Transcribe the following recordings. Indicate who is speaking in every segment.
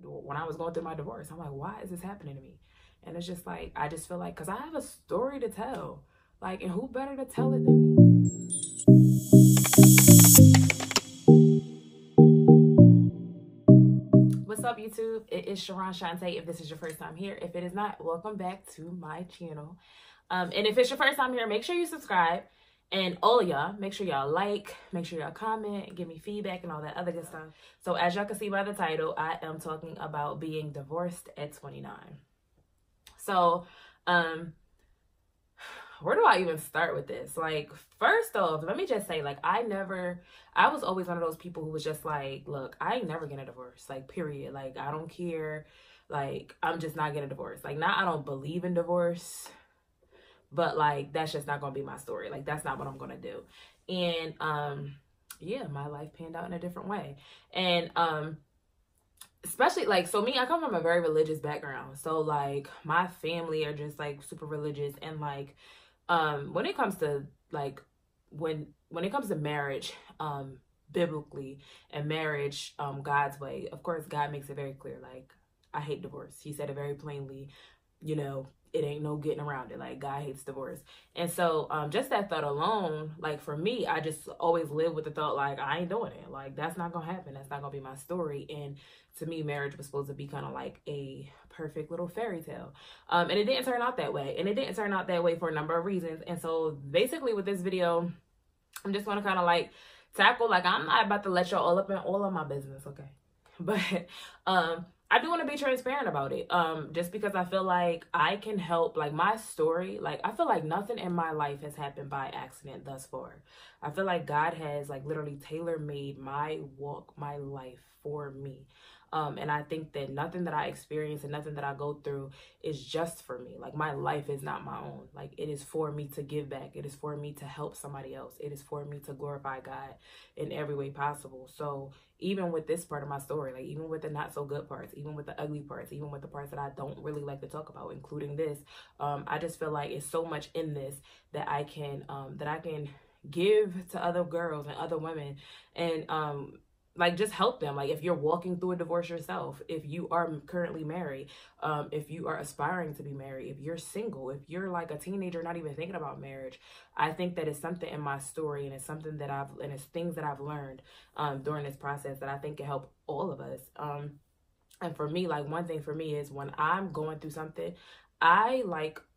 Speaker 1: when I was going through my divorce. I'm like, why is this happening to me? And it's just like, I just feel like, because I have a story to tell. Like, and who better to tell it than me? What's up, YouTube? It is Sharon Shantae. If this is your first time here, if it is not, welcome back to my channel. And if it's your first time here, make sure you subscribe. And all of y'all, make sure y'all like, make sure y'all comment, give me feedback and all that other good stuff. So as y'all can see by the title, I am talking about being divorced at 29. So, where do I even start with this? Like, first off, let me just say, like, I was always one of those people who was just like, look, I ain't never getting a divorce, like, period. Like, I don't care. Like, I'm just not getting a divorce. Like, not, I don't believe in divorce, but like, that's just not going to be my story. Like, that's not what I'm going to do. And, yeah, my life panned out in a different way. And, especially like, so me, I come from a very religious background. So like, my family are just like super religious. And like, when it comes to like, when it comes to marriage, biblically, and marriage, God's way, of course, God makes it very clear. Like, I hate divorce. He said it very plainly, you know, it ain't no getting around it. Like, God hates divorce. And so, just that thought alone, like, for me, I just always live with the thought, like, I ain't doing it. Like, that's not gonna happen. That's not gonna be my story. And to me, marriage was supposed to be kind of like a perfect little fairy tale. And it didn't turn out that way. And it didn't turn out that way for a number of reasons. And so basically with this video, I'm just gonna kind of like tackle, like, I'm not about to let y'all all up in all of my business, okay? But, I do want to be transparent about it, just because I feel like I can help, like, my story, like, I feel like nothing in my life has happened by accident thus far. I feel like God has, like, literally tailor-made my walk, my life for me. And I think that nothing that I experience and nothing that I go through is just for me. Like, my life is not my own. Like, it is for me to give back. It is for me to help somebody else. It is for me to glorify God in every way possible. So even with this part of my story, like, even with the not so good parts, even with the ugly parts, even with the parts that I don't really like to talk about, including this, I just feel like it's so much in this that I can give to other girls and other women, and like, just help them. Like, if you're walking through a divorce yourself, if you are currently married, if you are aspiring to be married, if you're single, if you're like a teenager not even thinking about marriage, I think that it's something in my story, and it's something that it's things that I've learned during this process that I think can help all of us. And for me, like, one thing for me is when I'm going through something, I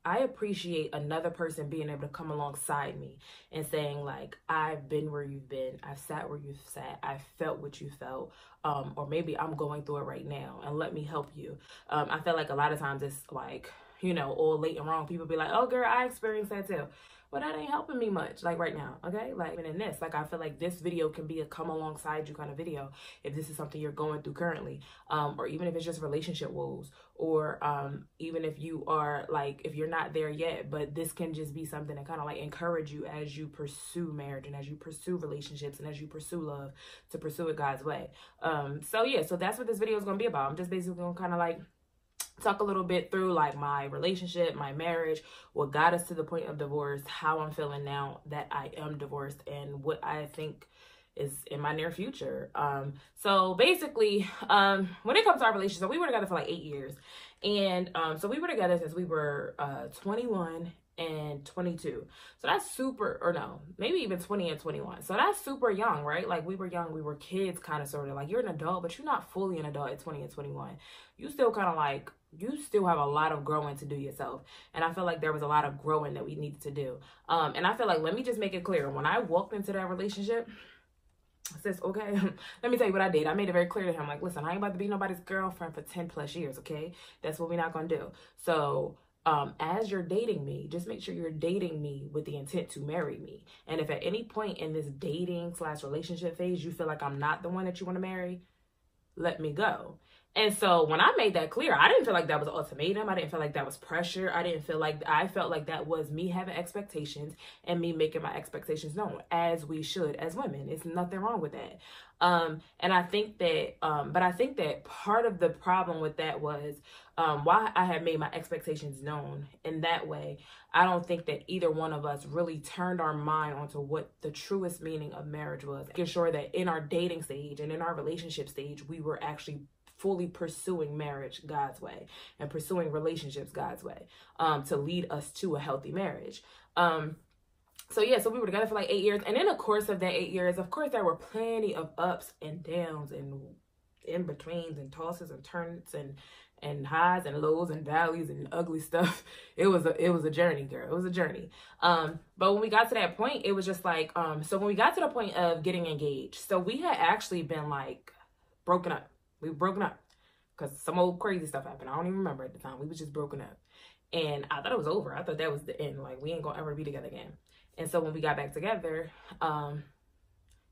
Speaker 1: appreciate another person being able to come alongside me and saying, like, I've been where you've been, I've sat where you've sat, I've felt what you felt, or maybe I'm going through it right now, and let me help you. I feel like a lot of times it's like, you know, all late and wrong, people be like, oh girl, I experienced that too. But that ain't helping me much, like, right now, okay? Like, even in this, like, I feel like this video can be a come alongside you kind of video if this is something you're going through currently, or even if it's just relationship woes, or even if you are, like, if you're not there yet, but this can just be something to kind of like encourage you as you pursue marriage and as you pursue relationships and as you pursue love, to pursue it God's way. So yeah, so that's what this video is going to be about. I'm just basically going to kind of like talk a little bit through like my relationship, my marriage, what got us to the point of divorce, how I'm feeling now that I am divorced, and what I think is in my near future. So basically, when it comes to our relationship, we were together for like 8 years. And so we were together since we were 21 and 22. So that's super, or no, maybe even 20 and 21. So that's super young, right? Like, we were young, we were kids, kind of, sort of. Like, you're an adult, but you're not fully an adult at 20 and 21. You still kind of like, you still have a lot of growing to do yourself. And I feel like there was a lot of growing that we needed to do. And I feel like, let me just make it clear, when I walked into that relationship, I says, okay, let me tell you what I did. I made it very clear to him, like, listen, I ain't about to be nobody's girlfriend for 10 plus years, okay? That's what we're not going to do. So as you're dating me, just make sure you're dating me with the intent to marry me. And if at any point in this dating / relationship phase, you feel like I'm not the one that you want to marry, let me go. And so when I made that clear, I didn't feel like that was an ultimatum. I didn't feel like that was pressure. I felt like that was me having expectations and me making my expectations known, as we should as women. It's nothing wrong with that. And I think that, but I think that part of the problem with that was, why I had made my expectations known in that way. I don't think that either one of us really turned our mind onto what the truest meaning of marriage was. Making sure that in our dating stage and in our relationship stage, we were actually fully pursuing marriage God's way and pursuing relationships God's way, to lead us to a healthy marriage. So yeah, so we were together for like 8 years. And in the course of that 8 years, of course, there were plenty of ups and downs and in-betweens and tosses and turns and highs and lows and valleys and ugly stuff. It was a journey, girl. It was a journey. But when we got to that point, it was just like, so when we got to the point of getting engaged, so we had actually been like broken up. We were broken up because some old crazy stuff happened. I don't even remember at the time. We was just broken up. And I thought it was over. I thought that was the end. Like, we ain't gonna ever be together again. And so when we got back together,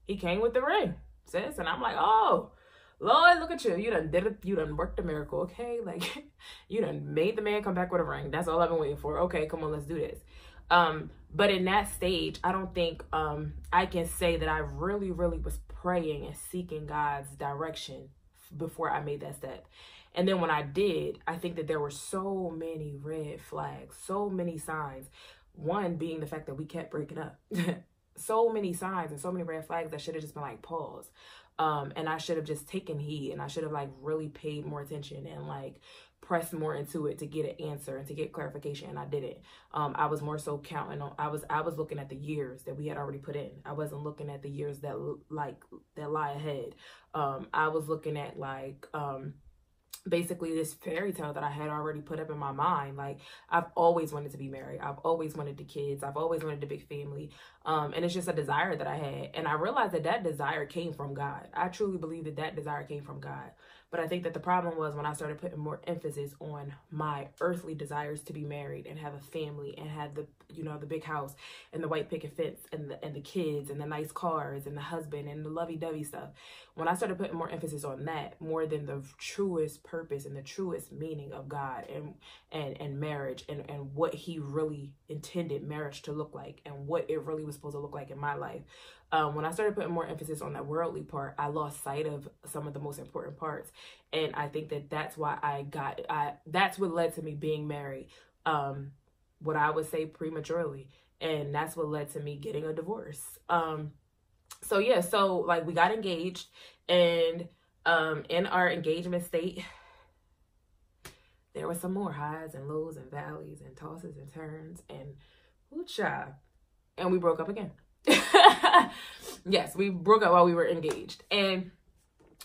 Speaker 1: he came with the ring, sis. And I'm like, oh, Lord, look at you. You done did it. You done worked a miracle, okay? Like, you done made the man come back with a ring. That's all I've been waiting for. Okay, come on, let's do this. But in that stage, I don't think I can say that I really, really was praying and seeking God's direction before I made that step. And then when I did, I think that there were so many red flags, so many signs. One being the fact that we kept breaking up. So many signs and so many red flags that should have just been like, pause. And I should have just taken heed, and I should have like really paid more attention and like pressed more into it to get an answer and to get clarification. And I didn't. I was more so counting on, I was looking at the years that we had already put in. I wasn't looking at the years that lie ahead. I was looking at like, basically this fairy tale that I had already put up in my mind. Like, I've always wanted to be married. I've always wanted the kids. I've always wanted a big family. And it's just a desire that I had. And I realized that that desire came from God. I truly believe that that desire came from God. But I think that the problem was when I started putting more emphasis on my earthly desires to be married and have a family and have the, you know, the big house and the white picket fence and the kids and the nice cars and the husband and the lovey-dovey stuff. When I started putting more emphasis on that, more than the truest purpose and the truest meaning of God and marriage and what he really intended marriage to look like and what it really was supposed to look like in my life. When I started putting more emphasis on that worldly part, I lost sight of some of the most important parts. And I think that that's why that's what led to me being married, what I would say prematurely. And that's what led to me getting a divorce. So yeah, so like we got engaged, and in our engagement state, there were some more highs and lows and valleys and tosses and turns and child. And we broke up again. Yes, we broke up while we were engaged. And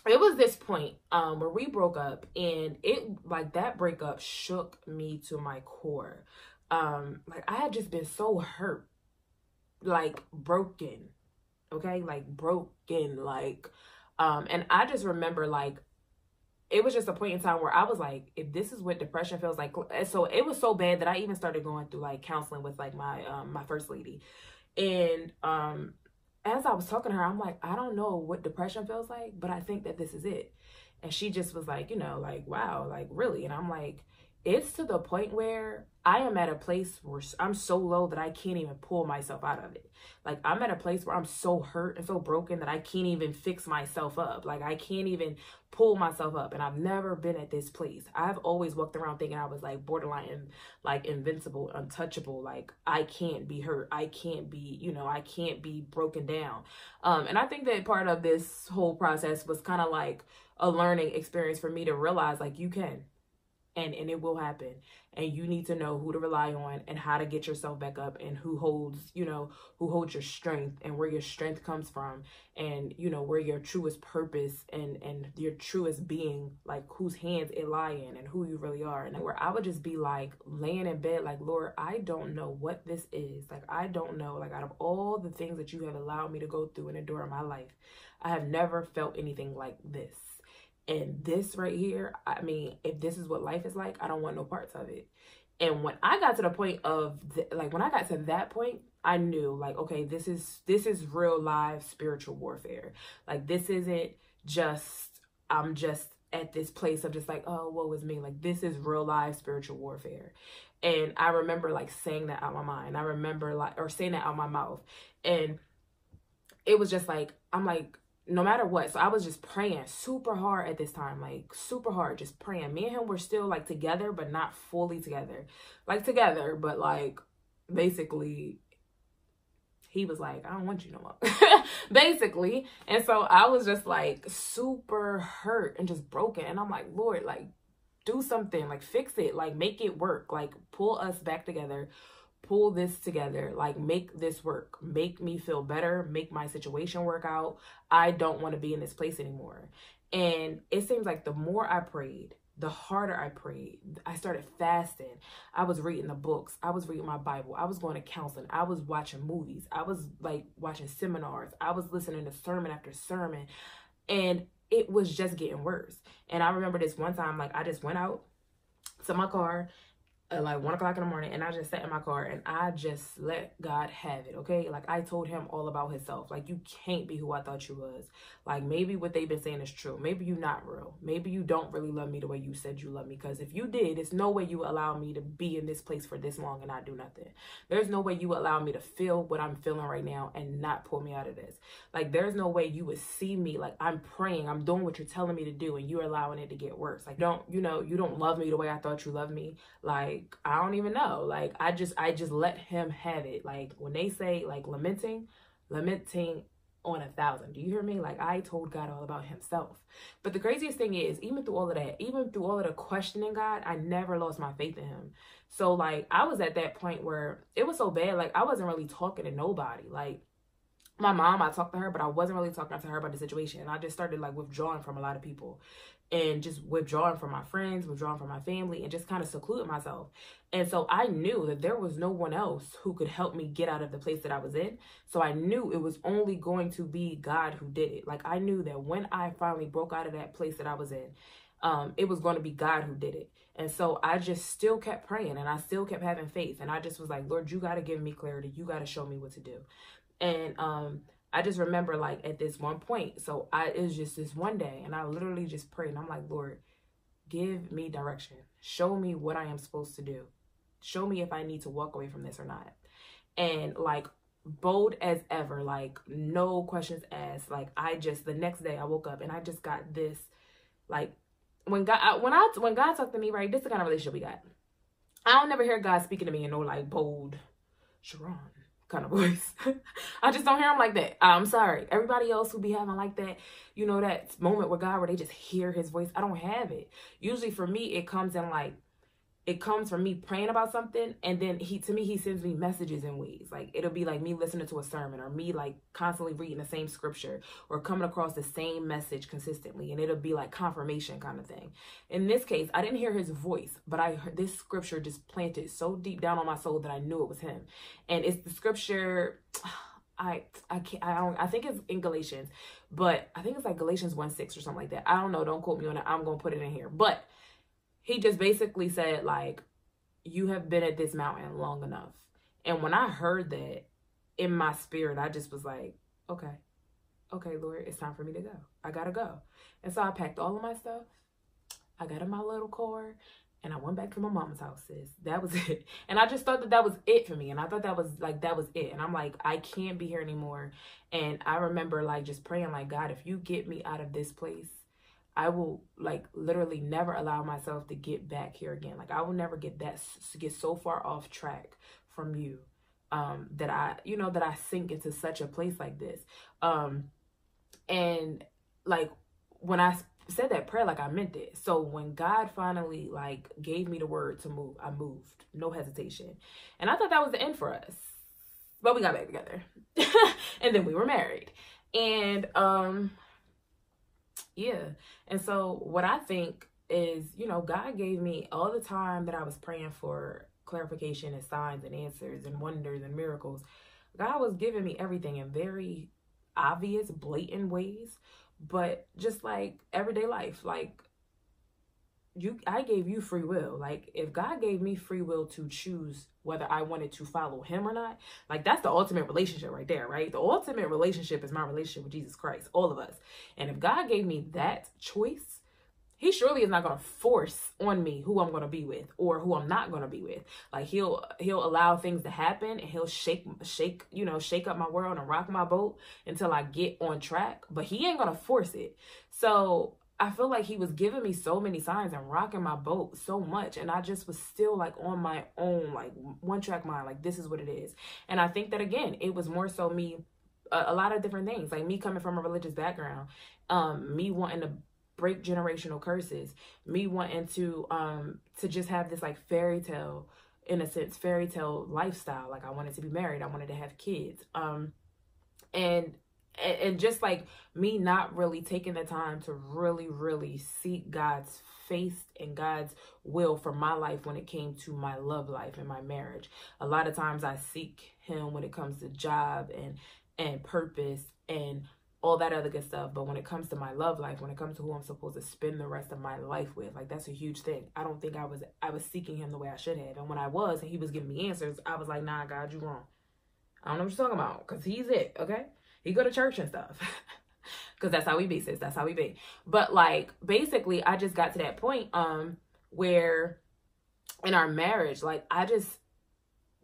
Speaker 1: it was this point where we broke up, and it like that breakup shook me to my core. Like I had just been so hurt, like broken, okay, like broken, like and I just remember like it was just a point in time where I was like, if this is what depression feels like. So it was so bad that I even started going through like counseling with like my my first lady. And as I was talking to her, I'm like, I don't know what depression feels like, but I think that this is it. And she just was like, you know, like, wow, like really? And I'm like, it's to the point where I am at a place where I'm so low that I can't even pull myself out of it. Like I'm at a place where I'm so hurt and so broken that I can't even fix myself up. Like I can't even pull myself up. And I've never been at this place. I've always walked around thinking I was like borderline, like invincible, untouchable. Like I can't be hurt. I can't be, you know, I can't be broken down. And I think that part of this whole process was kind of like a learning experience for me to realize like you can. And it will happen. And you need to know who to rely on and how to get yourself back up and who holds, you know, who holds your strength and where your strength comes from and, you know, where your truest purpose and your truest being, like whose hands it lie in and who you really are. And where I would just be like laying in bed, like, Lord, I don't know what this is. Like, I don't know, like out of all the things that you have allowed me to go through and endure in my life, I have never felt anything like this. And this right here, I mean, if this is what life is like, I don't want no parts of it. And when I got to the point of, when I got to that point, I knew like, okay, this is real live spiritual warfare. Like this isn't just, I'm just at this place of just like, oh, woe is me. Like this is real live spiritual warfare. And I remember like saying that out my mind. I remember like, or saying that out my mouth. And it was just like, I'm like, no matter what. So I was just praying super hard at this time, like super hard, just praying. Me and him were still like together, but not fully together. Like together, but like basically he was like, I don't want you no more, basically. And so I was just like super hurt and just broken. And I'm like, Lord, like, do something, like fix it, like make it work, like pull us back together, pull this together, like make this work, make me feel better, make my situation work out. I don't want to be in this place anymore. And it seems like the more I prayed, the harder I prayed. I started fasting. I was reading the books. I was reading my Bible. I was going to counseling. I was watching movies. I was like watching seminars. I was listening to sermon after sermon. And it was just getting worse. And I remember this one time, like I just went out to my car at like 1 o'clock in the morning, and I just sat in my car and I just let God have it. Okay. Like I told him all about himself. Like, you can't be who I thought you was. Like, maybe what they've been saying is true. Maybe you're not real. Maybe you don't really love me the way you said you love me. Because if you did, there's no way you would allow me to be in this place for this long and not do nothing. There's no way you would allow me to feel what I'm feeling right now and not pull me out of this. Like, there's no way you would see me, like I'm praying, I'm doing what you're telling me to do, and you're allowing it to get worse. Like, you don't love me the way I thought you loved me. Like, I don't even know. Like, I just let him have it. Like, when they say like lamenting on 1,000. Do you hear me? Like, I told God all about himself. But the craziest thing is, even through all of that, even through all of the questioning God, I never lost my faith in him. So like, I was at that point where it was so bad. Like, I wasn't really talking to nobody. Like, my mom, I talked to her, but I wasn't really talking to her about the situation. And I just started like withdrawing from a lot of people, and just withdrawing from my friends, withdrawing from my family, and just kind of secluded myself. And so I knew that there was no one else who could help me get out of the place that I was in. So I knew it was only going to be God who did it. Like, I knew that when I finally broke out of that place that I was in, it was going to be God who did it. And so I just still kept praying, and I still kept having faith. And I just was like, Lord, you got to give me clarity. You got to show me what to do. And I just remember, like, at this one point, so it was just this one day, and I literally just prayed, and I'm like, Lord, give me direction. Show me what I am supposed to do. Show me if I need to walk away from this or not. And like, bold as ever, like no questions asked. Like, the next day I woke up and I just got this, like, when God talked to me, right, this is the kind of relationship we got. I don't never hear God speaking to me in no like bold, Sharon kind of voice. I just don't hear him like that. I'm sorry. Everybody else who be having like that, you know, that moment with God where they just hear his voice, I don't have it. Usually for me, it comes from me praying about something, and then he sends me messages in ways. Like, it'll be like me listening to a sermon, or me like constantly reading the same scripture, or coming across the same message consistently, and it'll be like confirmation kind of thing. In this case, I didn't hear his voice, but I heard this scripture just planted so deep down on my soul that I knew it was him. And it's the scripture, I think it's in Galatians, but I think it's like Galatians 1:6 or something like that. I don't know. Don't quote me on it. I'm going to put it in here. But he just basically said, like, you have been at this mountain long enough. And when I heard that in my spirit, I just was like, okay, Lord, it's time for me to go. I got to go. And so I packed all of my stuff. I got in my little car, and I went back to my mama's house, sis. That was it. And I just thought that was it for me. And I thought that was it. And I'm like, I can't be here anymore. And I remember like just praying like, God, if you get me out of this place, I will like literally never allow myself to get back here again. Like, I will never get so far off track from you, that I sink into such a place like this. And like, when I said that prayer, like, I meant it. So when God finally like gave me the word to move, I moved, no hesitation. And I thought that was the end for us, but we got back together and then we were married. And, yeah. And so what I think is, you know, God gave me all the time that I was praying for clarification and signs and answers and wonders and miracles. God was giving me everything in very obvious, blatant ways, but just like everyday life, like I gave you free will. Like, if God gave me free will to choose whether I wanted to follow him or not, like, that's the ultimate relationship right there, right? The ultimate relationship is my relationship with Jesus Christ, all of us. And if God gave me that choice, he surely is not going to force on me who I'm going to be with or who I'm not going to be with. Like, he'll allow things to happen, and he'll shake up my world and rock my boat until I get on track, but he ain't going to force it. So I feel like he was giving me so many signs and rocking my boat so much. And I just was still like on my own, like one track mind, like this is what it is. And I think that again, it was more so me, a lot of different things, like me coming from a religious background, me wanting to break generational curses, me wanting to just have this like fairy tale, in a sense, fairy tale lifestyle. Like I wanted to be married. I wanted to have kids. And just like me not really taking the time to really seek God's face and God's will for my life when it came to my love life and my marriage. A lot of times I seek him when it comes to job and purpose and all that other good stuff. But when it comes to my love life, when it comes to who I'm supposed to spend the rest of my life with, like that's a huge thing. I don't think I was seeking him the way I should have. And when I was, and he was giving me answers, I was like, nah, God, you wrong. I don't know what you're talking about, because he's it, okay? He go to church and stuff. Because that's how we be, sis. That's how we be. But like, basically, I just got to that point where in our marriage, like I just,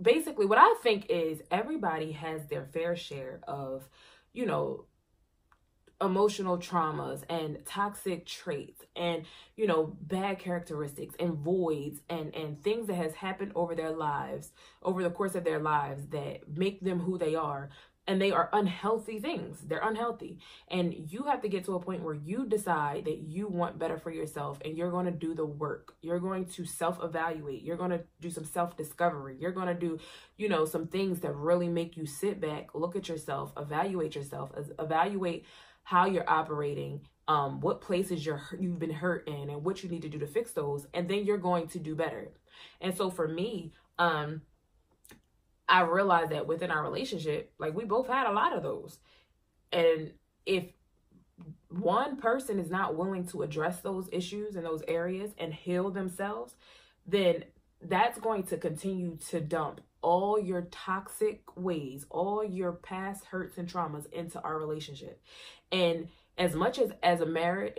Speaker 1: basically what I think is everybody has their fair share of, you know, emotional traumas and toxic traits and, you know, bad characteristics and voids and things that has happened over their lives, over the course of their lives that make them who they are. And they are unhealthy things. They're unhealthy. And you have to get to a point where you decide that you want better for yourself and you're going to do the work. You're going to self-evaluate. You're going to do some self-discovery. You're going to do, you know, some things that really make you sit back, look at yourself, evaluate how you're operating, what places you've been hurt in and what you need to do to fix those. And then you're going to do better. And so for me, I realized that within our relationship, like we both had a lot of those. And if one person is not willing to address those issues in those areas and heal themselves, then that's going to continue to dump all your toxic ways, all your past hurts and traumas into our relationship. And as much as a marriage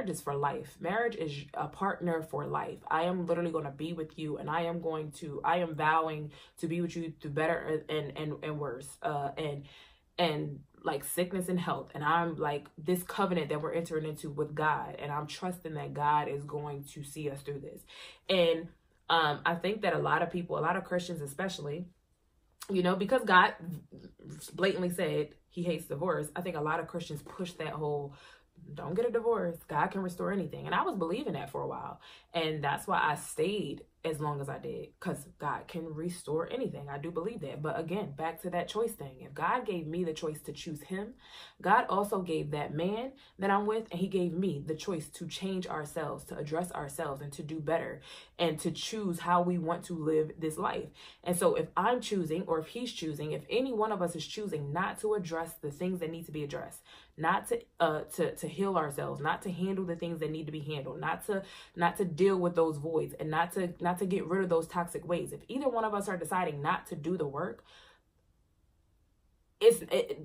Speaker 1: is for life. Marriage is a partner for life. I am literally going to be with you, and I am vowing to be with you through better and worse, and like sickness and health. And I'm like this covenant that we're entering into with God, and I'm trusting that God is going to see us through this. And I think that a lot of people, a lot of Christians especially, you know, because God blatantly said he hates divorce, I think a lot of Christians push that whole, don't get a divorce, God can restore anything. And I was believing that for a while. And that's why I stayed as long as I did, because God can restore anything. I do believe that. But again, back to that choice thing. If God gave me the choice to choose him, God also gave that man that I'm with, and he gave me the choice to change ourselves, to address ourselves, and to do better, and to choose how we want to live this life. And so if I'm choosing, or if he's choosing, if any one of us is choosing not to address the things that need to be addressed, not to heal ourselves, not to handle the things that need to be handled, not to deal with those voids, and not to get rid of those toxic ways. If either one of us are deciding not to do the work,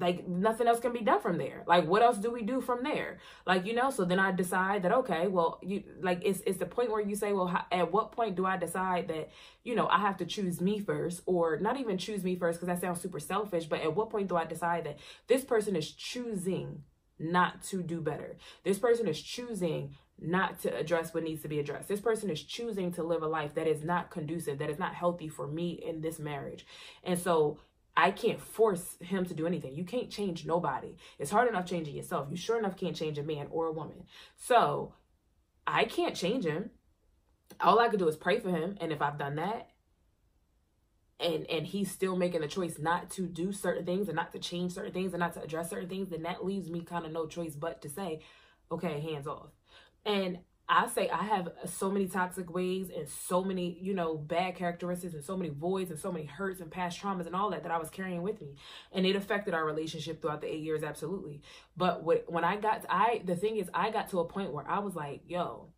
Speaker 1: like nothing else can be done from there. Like what else do we do from there? Like, you know, so then I decide that, okay, well, it's the point where you say, well, at what point do I decide that, you know, I have to choose me first, or not even choose me first, because that sounds super selfish. But at what point do I decide that this person is choosing not to do better? This person is choosing not to address what needs to be addressed. This person is choosing to live a life that is not conducive, that is not healthy for me in this marriage. And so I can't force him to do anything. You can't change nobody. It's hard enough changing yourself. You sure enough can't change a man or a woman. So I can't change him. All I could do is pray for him. And if I've done that, and he's still making the choice not to do certain things and not to change certain things and not to address certain things, then that leaves me kind of no choice but to say, okay, hands off. And I say I have so many toxic ways and so many, you know, bad characteristics and so many voids and so many hurts and past traumas and all that I was carrying with me. And it affected our relationship throughout the 8 years, absolutely. But when I got to a point where I was like, yo,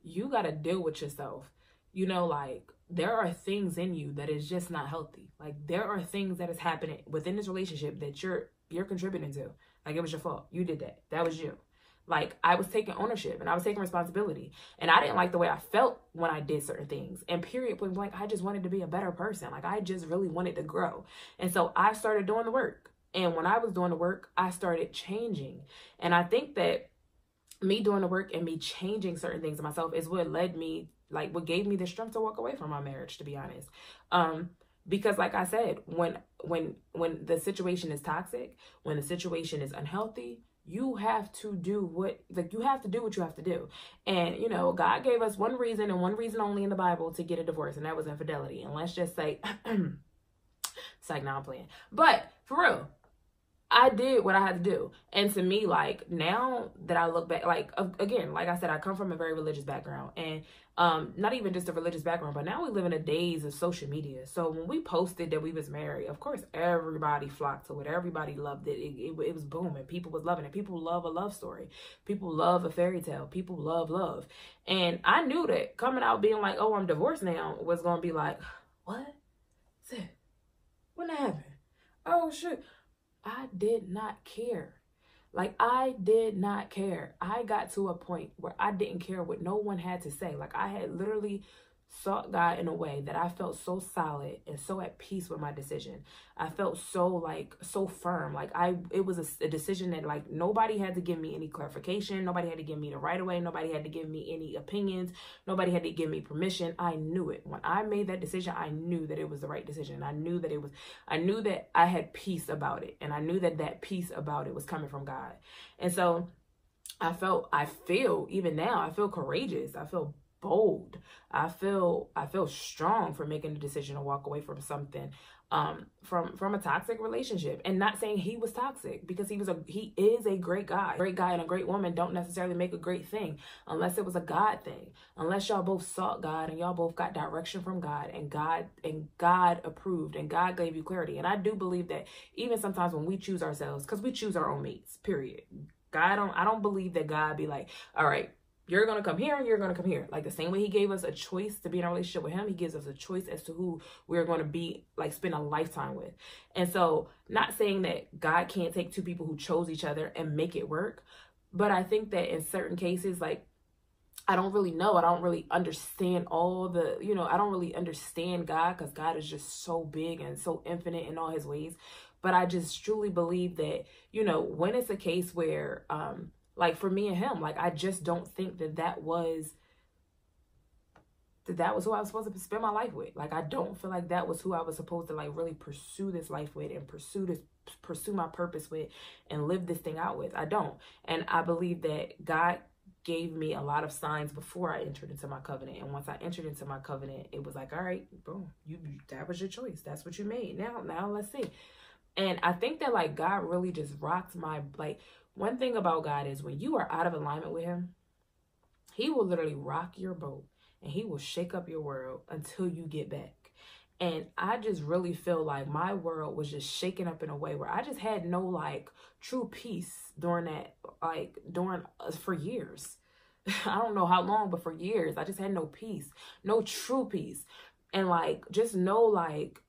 Speaker 1: you got to deal with yourself. You know, like there are things in you that is just not healthy. Like there are things that is happening within this relationship that you're contributing to. Like it was your fault. You did that. That was you. Like I was taking ownership and I was taking responsibility, and I didn't like the way I felt when I did certain things. And period, point blank, I just wanted to be a better person. Like I just really wanted to grow. And so I started doing the work. And when I was doing the work, I started changing. And I think that me doing the work and me changing certain things in myself is what led me, like what gave me the strength to walk away from my marriage, to be honest. Because like I said, when the situation is toxic, when the situation is unhealthy, you have to do what you have to do what you have to do. And you know, God gave us one reason and one reason only in the Bible to get a divorce, and that was infidelity. And let's just say it's like, now I'm playing. But for real, I did what I had to do. And to me, like, now that I look back, like, again, like I said, I come from a very religious background, and not even just a religious background, but now we live in the days of social media. So when we posted that we was married, of course, everybody flocked to it. Everybody loved it. It was booming. People was loving it. People love a love story. People love a fairy tale. People love love. And I knew that coming out being like, oh, I'm divorced now, was going to be like, what? When that happened? Oh, shit. I did not care. Like, I did not care. I got to a point where I didn't care what no one had to say. Like, I had literally sought God in a way that I felt so solid and so at peace with my decision. I felt so firm. Like, it was a decision that, like, nobody had to give me any clarification. Nobody had to give me the right of way. Nobody had to give me any opinions. Nobody had to give me permission. I knew it. When I made that decision, I knew that it was the right decision. I knew that I had peace about it. And I knew that peace about it was coming from God. And so I feel even now, I feel courageous. I feel bold. I feel strong for making the decision to walk away from something, from a toxic relationship. And not saying he was toxic, because he is a great guy. Great guy and a great woman don't necessarily make a great thing unless it was a God thing. Unless y'all both sought God and y'all both got direction from God, and God approved and God gave you clarity. And I do believe that even sometimes when we choose ourselves, because we choose our own mates, period. I don't believe that God be like, all right, you're going to come here and you're going to come here. Like, the same way he gave us a choice to be in a relationship with him, he gives us a choice as to who we're going to be, like, spend a lifetime with. And so, not saying that God can't take two people who chose each other and make it work, but I think that in certain cases, like, I don't really know. I don't really understand all the, I don't really understand God, because God is just so big and so infinite in all his ways. But I just truly believe that, when it's a case where, like, for me and him, like, I just don't think that was who I was supposed to spend my life with. Like, I don't feel like that was who I was supposed to, like, really pursue this life with and pursue my purpose with and live this thing out with. I don't. And I believe that God gave me a lot of signs before I entered into my covenant. And once I entered into my covenant, it was like, all right, boom, that was your choice. That's what you made. Now let's see. And I think that, like, God really just rocked my, like, one thing about God is when you are out of alignment with him, he will literally rock your boat and he will shake up your world until you get back. And I just really feel like my world was just shaken up in a way where I just had no, like, true peace for years. I don't know how long, but for years, I just had no peace, no true peace. And, like, just no, like,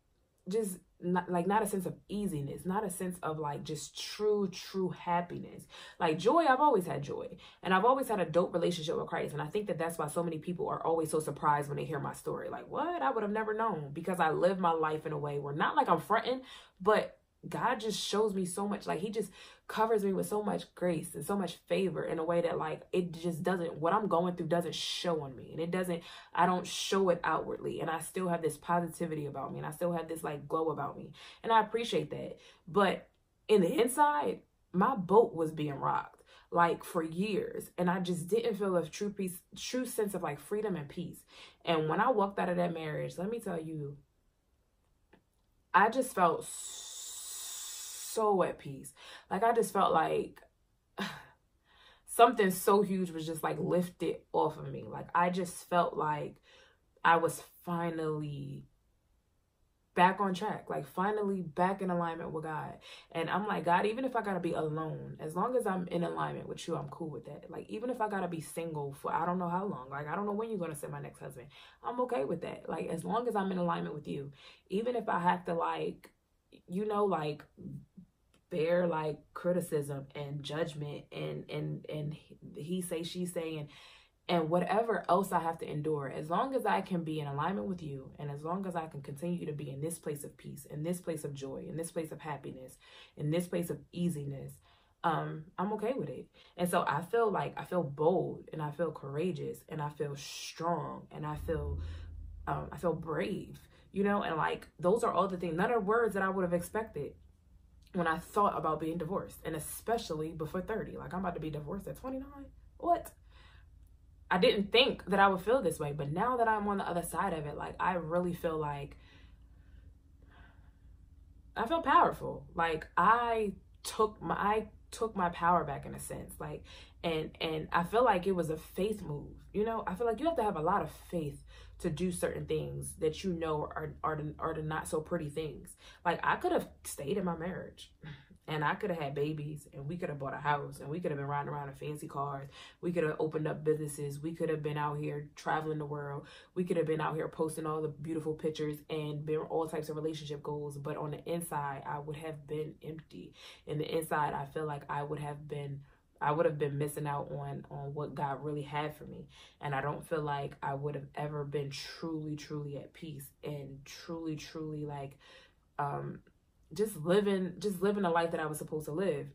Speaker 1: just not a sense of easiness, not a sense of, like, just true happiness. Like, joy, I've always had joy, and I've always had a dope relationship with Christ. And I think that that's why so many people are always so surprised when they hear my story. Like, what? I would have never known, because I live my life in a way where, not like I'm fronting, but God just shows me so much. Like, he just covers me with so much grace and so much favor in a way that, like, it just doesn't, what I'm going through doesn't show on me. And I don't show it outwardly. And I still have this positivity about me. And I still have this, like, glow about me. And I appreciate that. But in the inside, my boat was being rocked, like, for years. And I just didn't feel a true peace, true sense of, like, freedom and peace. And when I walked out of that marriage, let me tell you, I just felt so at peace. Like, I just felt like something so huge was just, like, lifted off of me. Like, I just felt like I was finally back on track, like, finally back in alignment with God. And I'm like, God, even if I gotta be alone, as long as I'm in alignment with you, I'm cool with that. Like, even if I gotta be single for I don't know how long, like, I don't know when you're gonna send my next husband, I'm okay with that. Like, as long as I'm in alignment with you, even if I have to, like, like, bear, like, criticism and judgment and he say, she say, and whatever else I have to endure, as long as I can be in alignment with you, and as long as I can continue to be in this place of peace, in this place of joy, in this place of happiness, in this place of easiness, I'm okay with it. And so I feel bold, and I feel courageous, and I feel strong, and I feel brave, you know, and like those are all the things, none of the words that I would have expected when I thought about being divorced, and especially before 30. Like, I'm about to be divorced at 29. What? I didn't think that I would feel this way, but now that I'm on the other side of it, like, I really feel like I feel powerful. Like, I took my power back, in a sense. Like, and I feel like it was a faith move. You know, I feel like you have to have a lot of faith to do certain things that you know are the not so pretty things. Like, I could have stayed in my marriage, and I could have had babies, and we could have bought a house, and we could have been riding around in fancy cars. We could have opened up businesses. We could have been out here traveling the world. We could have been out here posting all the beautiful pictures and been all types of relationship goals. But on the inside, I would have been empty. In the inside, I feel like I would have been missing out on what God really had for me. And I don't feel like I would have ever been truly at peace, and truly like, just living the life that I was supposed to live.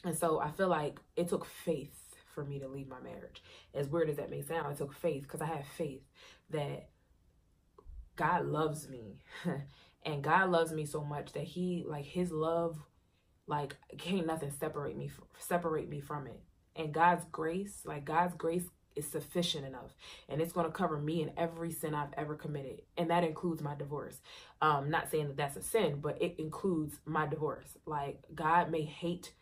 Speaker 1: And so I feel like it took faith for me to leave my marriage. As weird as that may sound, it took faith, because I have faith that God loves me. And God loves me so much that his love, like, can't nothing separate me from it. And God's grace is sufficient enough, and it's going to cover me in every sin I've ever committed, and that includes my divorce. Not saying that that's a sin, but it includes my divorce. Like, God may hate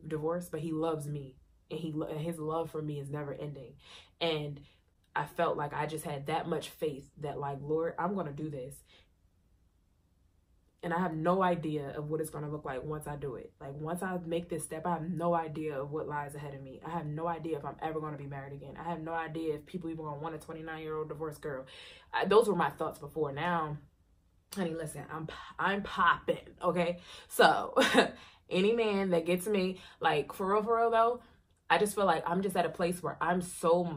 Speaker 1: divorce, but he loves me, and his love for me is never ending. And I felt like I just had that much faith that, like, Lord, I'm going to do this. And I have no idea of what it's going to look like once I do it. Like, once I make this step, I have no idea of what lies ahead of me. I have no idea if I'm ever going to be married again. I have no idea if people even going to want a 29-year-old divorced girl. Those were my thoughts before. Now, honey, listen, I'm popping, okay? So, any man that gets me, like, for real though, I just feel like I'm just at a place where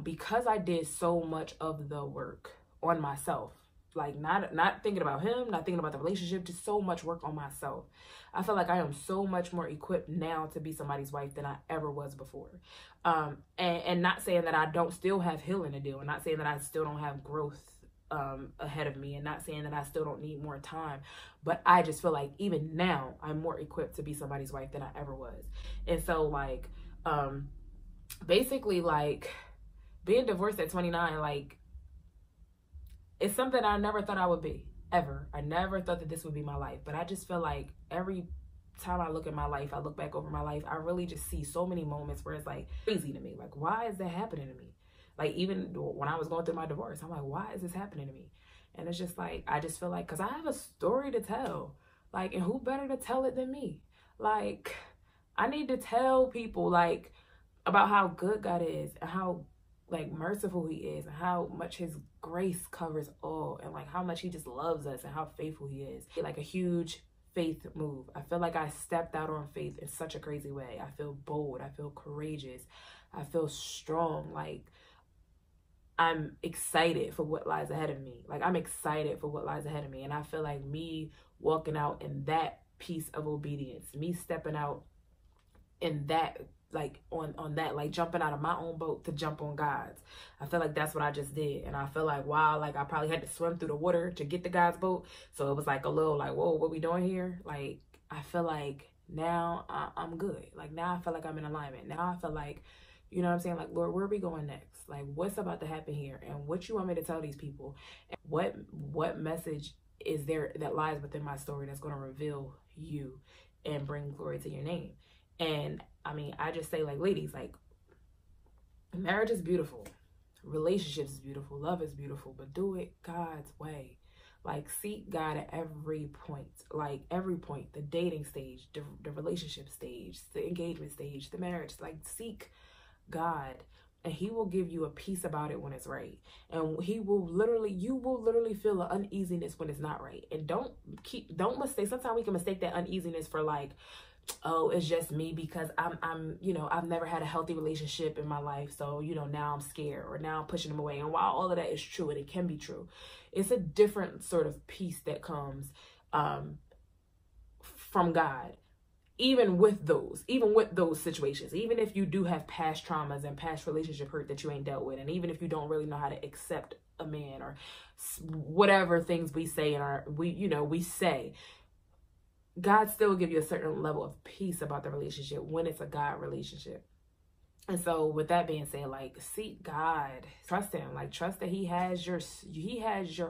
Speaker 1: because I did so much of the work on myself. Like, not thinking about him, not thinking about the relationship, just so much work on myself. I feel like I am so much more equipped now to be somebody's wife than I ever was before. And not saying that I don't still have healing to do, and not saying that I still don't have growth ahead of me, and not saying that I still don't need more time. But I just feel like even now I'm more equipped to be somebody's wife than I ever was. And so, like, basically, like, being divorced at 29, like, it's something I never thought I would be, ever. I never thought that this would be my life. But I just feel like every time I look at my life, I look back over my life, I really just see so many moments where it's like crazy to me. Like, why is that happening to me? Like, even when I was going through my divorce, I'm like, why is this happening to me? And it's just like, I just feel like, because I have a story to tell. Like, and who better to tell it than me? Like, I need to tell people, like, about how good God is, and how, like, merciful he is, and how much his grace covers all, and like how much he just loves us, and how faithful he is. Like, a huge faith move. I feel like I stepped out on faith in such a crazy way. I feel bold. I feel courageous. I feel strong. Like, I'm excited for what lies ahead of me. Like, I'm excited for what lies ahead of me. And I feel like me walking out in that piece of obedience, me stepping out in that, like, on that, like, jumping out of my own boat to jump on God's. I feel like that's what I just did. And I feel like, wow, like, I probably had to swim through the water to get to God's boat. So it was like a little like, whoa, what we doing here? Like, I feel like now I'm good. Like, now I feel like I'm in alignment. Now I feel like, you know what I'm saying? Like, Lord, where are we going next? Like, what's about to happen here? And what you want me to tell these people? And what message is there that lies within my story that's going to reveal you and bring glory to your name? And I mean, I just say, like, ladies, like, marriage is beautiful. Relationships is beautiful. Love is beautiful. But do it God's way. Like, seek God at every point. Like, every point. The dating stage, the relationship stage, the engagement stage, the marriage. Like, seek God. And he will give you a peace about it when it's right. And you will literally feel an uneasiness when it's not right. And don't mistake. Sometimes we can mistake that uneasiness for, like, oh, it's just me because I'm, you know, I've never had a healthy relationship in my life. So, you know, now I'm scared, or now I'm pushing them away. And while all of that is true, and it can be true, it's a different sort of peace that comes from God. even with those situations, even if you do have past traumas and past relationship hurt that you ain't dealt with, and even if you don't really know how to accept a man, or whatever things we say in our, we say, God still will give you a certain level of peace about the relationship when it's a God relationship. And so with that being said, like, seek God, trust him, like, trust that he has your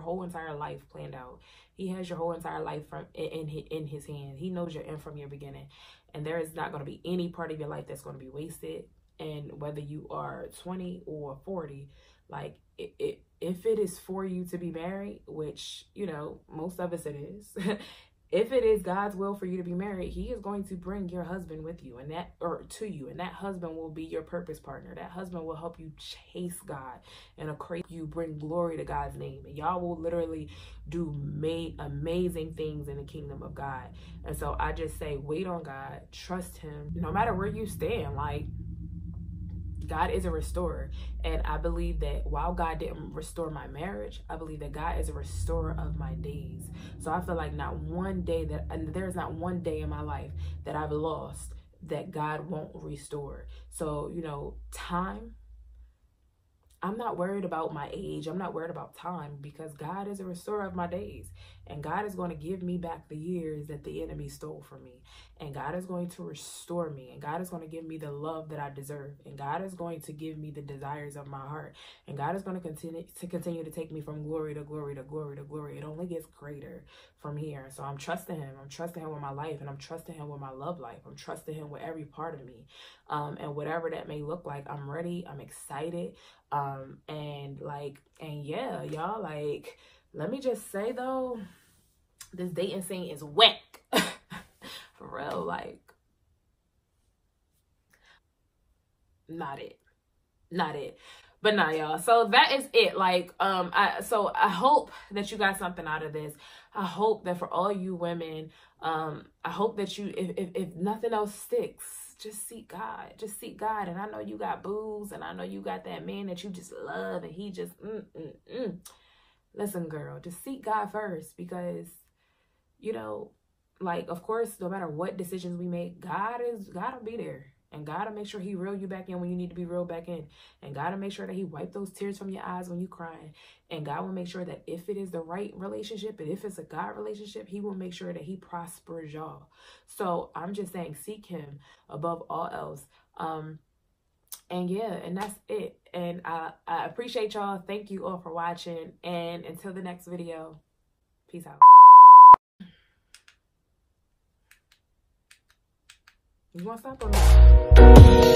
Speaker 1: whole entire life planned out. He has your whole entire life in his hand. He knows your end from your beginning, and there is not going to be any part of your life that's going to be wasted. And whether you are 20 or 40, like, if it is for you to be married, which, most of us it is, if it is God's will for you to be married, he is going to bring your husband with you, and that husband will be your purpose partner. That husband will help you chase God and you bring glory to God's name, and y'all will literally do amazing things in the kingdom of God. And so I just say, wait on God, trust him, no matter where you stand. Like, God is a restorer. And I believe that while God didn't restore my marriage, I believe that God is a restorer of my days. So I feel like there's not one day in my life that I've lost that God won't restore. So, time, I'm not worried about my age. I'm not worried about time, because God is a restorer of my days. And God is going to give me back the years that the enemy stole from me. And God is going to restore me. And God is going to give me the love that I deserve. And God is going to give me the desires of my heart. And God is going to continue to take me from glory to glory to glory to glory. It only gets greater from here. So I'm trusting him. I'm trusting him with my life. And I'm trusting him with my love life. I'm trusting him with every part of me. And whatever that may look like, I'm ready. I'm excited. And yeah, y'all, like, let me just say though, this dating scene is whack. For real, like, not it. But nah, y'all. So that is it. Like, I hope that you got something out of this. I hope that for all you women, I hope that you, if nothing else sticks, just seek God. Just seek God. And I know you got boos, and I know you got that man that you just love, and he just Listen, girl, just seek God first, because, like, of course, no matter what decisions we make, God will be there. And God will make sure he reel you back in when you need to be reeled back in. And God will make sure that he wipe those tears from your eyes when you crying. And God will make sure that if it is the right relationship, and if it's a God relationship, he will make sure that he prospers y'all. So I'm just saying, seek him above all else. And yeah, and that's it. And I appreciate y'all. Thank you all for watching. And until the next video, peace out. You want to stop on that?